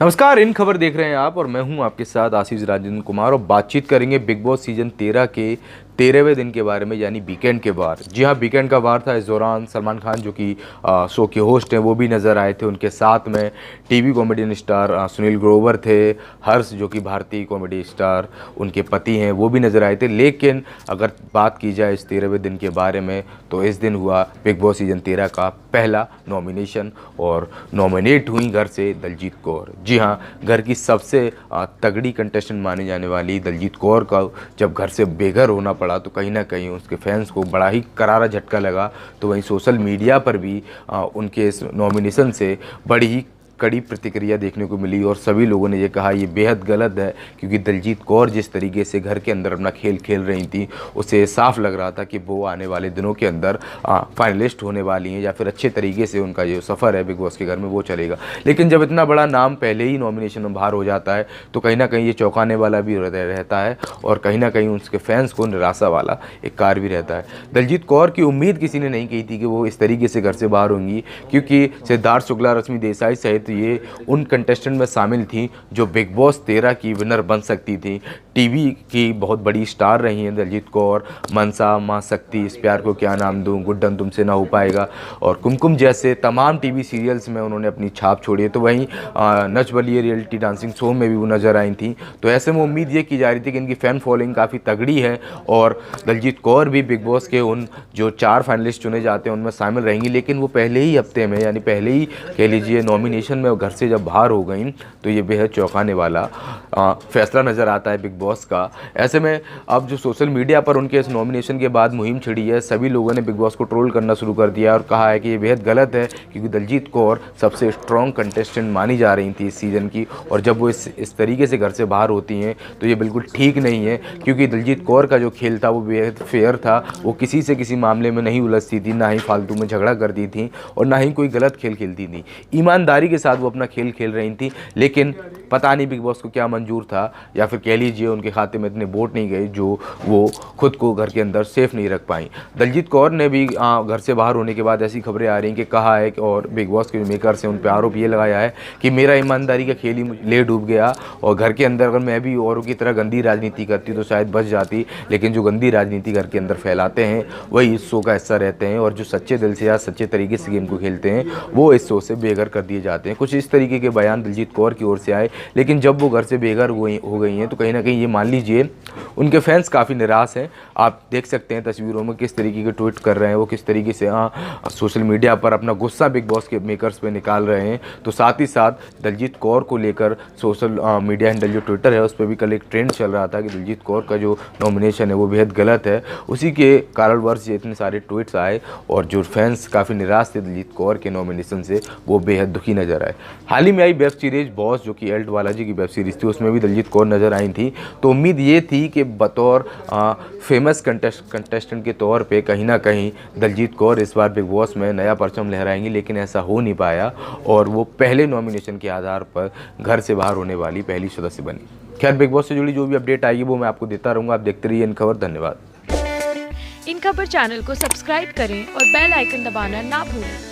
नमस्कार, इन खबर देख रहे हैं आप और मैं हूं आपके साथ आशीष राजेंद्र कुमार। और बातचीत करेंगे बिग बॉस सीजन 13 के 13वें दिन के बारे में, यानी वीकेंड के बार। जी हां, वीकेंड का बार था। इस दौरान सलमान खान जो कि शो के होस्ट हैं वो भी नज़र आए थे। उनके साथ में TV comedian star Sunil Grover थे। हर्ष जो कि भारतीय कॉमेडी स्टार उनके पति हैं वो भी नज़र आए थे। लेकिन अगर बात की जाए इस 13वें दिन के बारे में तो इस दिन हुआ बिग बॉस सीजन 13 का पहला नॉमिनेशन और नॉमिनेट हुई घर से दलजीत कौर। जी हाँ, घर की सबसे तगड़ी कंटेस्टेंट मानी जाने वाली दलजीत कौर का जब घर से बेघर होना पड़ा तो कहीं ना कहीं उसके फैंस को बड़ा ही करारा झटका लगा। तो वहीं सोशल मीडिया पर भी उनके इस नॉमिनेशन से बड़ी ही कड़ी प्रतिक्रिया देखने को मिली और सभी लोगों ने ये कहा ये बेहद गलत है, क्योंकि दलजीत कौर जिस तरीके से घर के अंदर अपना खेल खेल रही थी उससे साफ लग रहा था कि वो आने वाले दिनों के अंदर फाइनलिस्ट होने वाली हैं या फिर अच्छे तरीके से उनका जो सफ़र है बिग बॉस के घर में वो चलेगा। लेकिन जब इतना बड़ा नाम पहले ही नॉमिनेशन में बाहर हो जाता है तो कहीं ना कहीं ये चौंकाने वाला भी रहता है और कहीं ना कहीं उसके फैंस को निराशा वाला एक कार्य भी रहता है। दलजीत कौर की उम्मीद किसी ने नहीं की थी कि वो इस तरीके से घर से बाहर होंगी, क्योंकि सिद्धार्थ शुक्ला, रश्मि देसाई सहित ये उन कंटेस्टेंट में शामिल थी जो बिग बॉस 13 की विनर बन सकती थी। टीवी की बहुत बड़ी स्टार रही हैं दलजीत कौर, मनसा, माँ शक्ति, इस प्यार को क्या नाम दूं, गुड्डन तुमसे ना हो पाएगा और कुमकुम जैसे तमाम टीवी सीरियल्स में उन्होंने अपनी छाप छोड़ी है। तो वहीं Nach Baliye reality dancing show में भी वो नजर आई थी। तो ऐसे में उम्मीद ये की जा रही थी कि इनकी फ़ैन फॉलोइंग काफ़ी तगड़ी है और दलजीत कौर भी बिग बॉस के उन जो 4 फाइनलिस्ट चुने जाते हैं उनमें शामिल रहेंगी। लेकिन वो पहले ही हफ्ते में, यानी पहले ही कह लीजिए नॉमिनेशन में घर से जब बाहर हो गई तो ये बेहद चौंकाने वाला फैसला नज़र आता है बिग बॉस का। ऐसे में अब जो सोशल मीडिया पर उनके इस नॉमिनेशन के बाद मुहिम छिड़ी है, सभी लोगों ने बिग बॉस को ट्रोल करना शुरू कर दिया और कहा है कि ये बेहद गलत है, क्योंकि दलजीत कौर सबसे स्ट्रॉन्ग कंटेस्टेंट मानी जा रही थी इस सीज़न की और जब वो इस तरीके से घर से बाहर होती हैं तो ये बिल्कुल ठीक नहीं है। क्योंकि दलजीत कौर का जो खेल था वो बेहद फेयर था, वो किसी से किसी मामले में नहीं उलझती थी, ना ही फालतू में झगड़ा करती थी और ना ही कोई गलत खेल खेलती थी। ईमानदारी के साथ वो अपना खेल खेल रही थी। लेकिन पता नहीं बिग बॉस को क्या मंजूर था, या फिर कह लीजिए उनके खाते में इतने वोट नहीं गए जो वो खुद को घर के अंदर सेफ नहीं रख पाई। दलजीत कौर ने भी घर से बाहर होने के बाद ऐसी खबरें आ रही हैं कि कहा है और बिग बॉस के मेकर से उन पर आरोप ये लगाया है कि मेरा ईमानदारी का खेल ही ले डूब गया और घर के अंदर अगर मैं भी औरों की तरह गंदी राजनीति करती तो शायद बच जाती। लेकिन जो गंदी राजनीति घर के अंदर फैलाते हैं वही इस शो का हिस्सा रहते हैं और जो सच्चे दिल से या सच्चे तरीके से गेम को खेलते हैं वो इस शो से बेघर कर दिए जाते हैं। कुछ इस तरीके के बयान दलजीत कौर की ओर से आए। लेकिन जब वो घर से बेघर हो गई हैं तो कहीं ना कहीं ये मान लीजिए उनके फैंस काफ़ी निराश हैं। आप देख सकते हैं तस्वीरों में किस तरीके के ट्वीट कर रहे हैं वो, किस तरीके से सोशल मीडिया पर अपना गुस्सा बिग बॉस के मेकर्स पे निकाल रहे हैं। तो साथ ही साथ दलजीत कौर को लेकर सोशल मीडिया हैंडल जो ट्विटर है उस पर भी कल एक ट्रेंड चल रहा था कि दलजीत कौर का जो नॉमिनेशन है वो बेहद गलत है। उसी के कारणवश ये इतने सारे ट्वीट्स आए और जो फैंस काफ़ी निराश थे दलजीत कौर के नॉमिनेशन से वो बेहद दुखी नजर आए। हाल ही में आई वेब सीरीज बॉस, जो कि एल्ट बालाजी की वेब सीरीज थी, उसमें भी दलजीत कौर नजर आई थी। तो उम्मीद ये थी कि बतौर फेमस कंटेस्टेंट के तौर पे कहीं ना कहीं दलजीत कौर इस बार बिग बॉस में नया परचम लहराएंगी, लेकिन ऐसा हो नहीं पाया और वो पहले नॉमिनेशन के आधार पर घर से बाहर होने वाली पहली सदस्य बनी। खैर, बिग बॉस से जुड़ी जो भी अपडेट आएगी वो मैं आपको देता रहूँगा। आप देखते रहिए इन खबर। धन्यवाद। इन खबर चैनल को सब्सक्राइब करें और बेल आइकन दबाना ना भूलें।